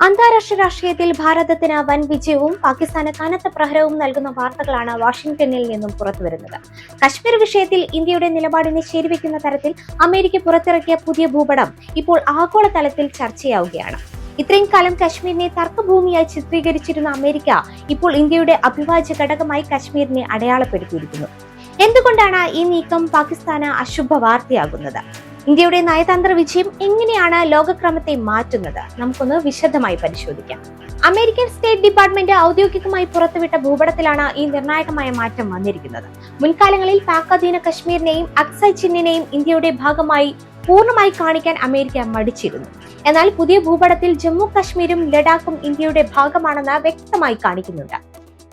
അന്താരാഷ്ട്ര രാഷ്ട്രീയത്തിൽ ഭാരതത്തിന് വൻ വിജയവും പാകിസ്ഥാന് കനത്ത പ്രഹരവും നൽകുന്ന വാർത്തകളാണ് വാഷിംഗ്ടണിൽ നിന്നും പുറത്തുവരുന്നത്. കശ്മീർ വിഷയത്തിൽ ഇന്ത്യയുടെ നിലപാടിനെ ശരിവെക്കുന്ന തരത്തിൽ അമേരിക്ക പുറത്തിറക്കിയ പുതിയ ഭൂപടം ഇപ്പോൾ ആഗോളതലത്തിൽ ചർച്ചയാവുകയാണ്. ഇത്രയും കാലം കശ്മീരിനെ തർക്കഭൂമിയായി ചിത്രീകരിച്ചിരുന്ന അമേരിക്ക ഇപ്പോൾ ഇന്ത്യയുടെ അവിഭാജ്യ ഘടകമായി കശ്മീരിനെ അടയാളപ്പെടുത്തിയിരിക്കുന്നു. എന്തുകൊണ്ടാണ് ഈ നീക്കം പാകിസ്ഥാന് അശുഭ വാർത്തയാകുന്നത്? ഇന്ത്യയുടെ നയതന്ത്ര വിജയം എങ്ങനെയാണ് ലോകക്രമത്തെ മാറ്റുന്നത്? നമുക്കൊന്ന് വിശദമായി പരിശോധിക്കാം. അമേരിക്കൻ സ്റ്റേറ്റ് ഡിപ്പാർട്ട്മെന്റ് ഔദ്യോഗികമായി പുറത്തുവിട്ട ഭൂപടത്തിലാണ് ഈ നിർണായകമായ മാറ്റം വന്നിരിക്കുന്നത്. മുൻകാലങ്ങളിൽ പാക് അധീന കശ്മീരിനെയും അക്സൈ ചിഹ്നിനെയും ഇന്ത്യയുടെ ഭാഗമായി പൂർണ്ണമായി കാണിക്കാൻ അമേരിക്ക മടിച്ചിരുന്നു. എന്നാൽ പുതിയ ഭൂപടത്തിൽ ജമ്മു കശ്മീരും ലഡാക്കും ഇന്ത്യയുടെ ഭാഗമാണെന്ന് വ്യക്തമായി കാണിക്കുന്നുണ്ട്.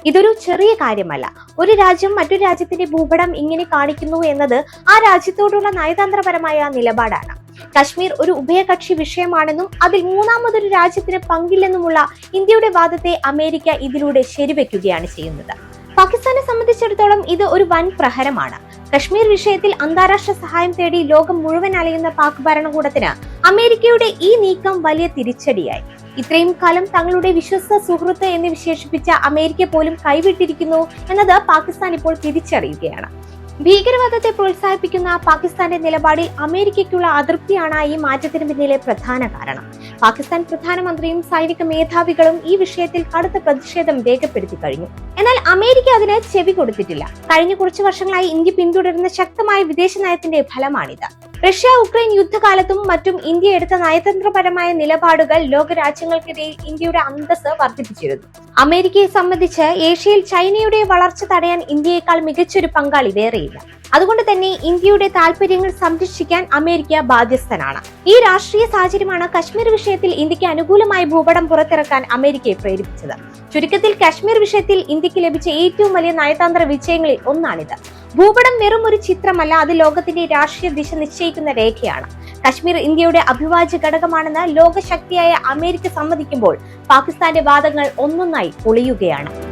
ഇതൊരു ചെറിയ കാര്യമല്ല. ഒരു രാജ്യം മറ്റൊരു രാജ്യത്തിന്റെ ഭൂപടം ഇങ്ങനെ കാണിക്കുന്നു എന്നത് ആ രാജ്യത്തോടുള്ള നയതന്ത്രപരമായ നിലപാടാണ്. കശ്മീർ ഒരു ഉഭയകക്ഷി വിഷയമാണെന്നും അതിൽ മൂന്നാമതൊരു രാജ്യത്തിന് പങ്കില്ലെന്നുമുള്ള ഇന്ത്യയുടെ വാദത്തെ അമേരിക്ക ഇതിലൂടെ ശരിവെക്കുകയാണ് ചെയ്യുന്നത്. പാകിസ്ഥാനെ സംബന്ധിച്ചിടത്തോളം ഇത് ഒരു വൻ പ്രഹരമാണ്. കശ്മീർ വിഷയത്തിൽ അന്താരാഷ്ട്ര സഹായം തേടി ലോകം മുഴുവൻ അലയുന്ന പാക് ഭരണകൂടത്തിന് അമേരിക്കയുടെ ഈ നീക്കം വലിയ തിരിച്ചടിയായി. ഇത്രയും കാലം തങ്ങളുടെ വിശ്വസ്ത സുഹൃത്ത് എന്ന് വിശേഷിപ്പിച്ച അമേരിക്ക പോലും കൈവിട്ടിരിക്കുന്നു എന്നത് പാകിസ്ഥാൻ ഇപ്പോൾ തിരിച്ചറിയുകയാണ്. ഭീകരവാദത്തെ പ്രോത്സാഹിപ്പിക്കുന്ന പാകിസ്ഥാന്റെ നിലപാടിൽ അമേരിക്കയ്ക്കുള്ള അതൃപ്തിയാണ് ഈ മാറ്റത്തിന് പിന്നിലെ പ്രധാന കാരണം. പാകിസ്ഥാൻ പ്രധാനമന്ത്രിയും സൈനിക മേധാവികളും ഈ വിഷയത്തിൽ കടുത്ത പ്രതിഷേധം രേഖപ്പെടുത്തി കഴിഞ്ഞു. എന്നാൽ അമേരിക്ക അതിന് ചെവി കൊടുത്തിട്ടില്ല. കഴിഞ്ഞ കുറച്ചു വർഷങ്ങളായി ഇന്ത്യ പിന്തുടരുന്ന ശക്തമായ വിദേശ നയത്തിന്റെ ഫലമാണിത്. റഷ്യ ഉക്രൈൻ യുദ്ധകാലത്തും മറ്റും ഇന്ത്യ എടുത്ത നയതന്ത്രപരമായ നിലപാടുകൾ ലോകരാജ്യങ്ങൾക്കിടയിൽ ഇന്ത്യയുടെ അന്തസ്സ് വർദ്ധിപ്പിച്ചിരുന്നു. അമേരിക്കയെ സംബന്ധിച്ച് ഏഷ്യയിൽ ചൈനയുടെ വളർച്ച തടയാൻ ഇന്ത്യയേക്കാൾ മികച്ചൊരു പങ്കാളി വേറെയില്ല. അതുകൊണ്ട് തന്നെ ഇന്ത്യയുടെ താൽപര്യങ്ങൾ സംരക്ഷിക്കാൻ അമേരിക്ക ബാധ്യസ്ഥനാണ്. ഈ രാഷ്ട്രീയ സാഹചര്യമാണ് കശ്മീർ വിഷയത്തിൽ ഇന്ത്യക്ക് അനുകൂലമായ ഭൂപടം പുറത്തിറക്കാൻ അമേരിക്കയെ പ്രേരിപ്പിച്ചത്. ചുരുക്കത്തിൽ കശ്മീർ വിഷയത്തിൽ ഇന്ത്യക്ക് ലഭിച്ച ഏറ്റവും വലിയ നയതന്ത്ര വിജയങ്ങളിൽ ഒന്നാണിത്. ഭൂപടം വെറും ഒരു ചിത്രമല്ല, അത് ലോകത്തിന്റെ രാഷ്ട്രീയ ദിശ നിശ്ചയിക്കുന്ന രേഖയാണ്. കശ്മീർ ഇന്ത്യയുടെ അവിഭാജ്യ ഘടകമാണെന്ന് ലോകശക്തിയായ അമേരിക്ക സമ്മതിക്കുമ്പോൾ പാകിസ്ഥാന്റെ വാദങ്ങൾ ഒന്നൊന്നായി പൊളിയുകയാണ്.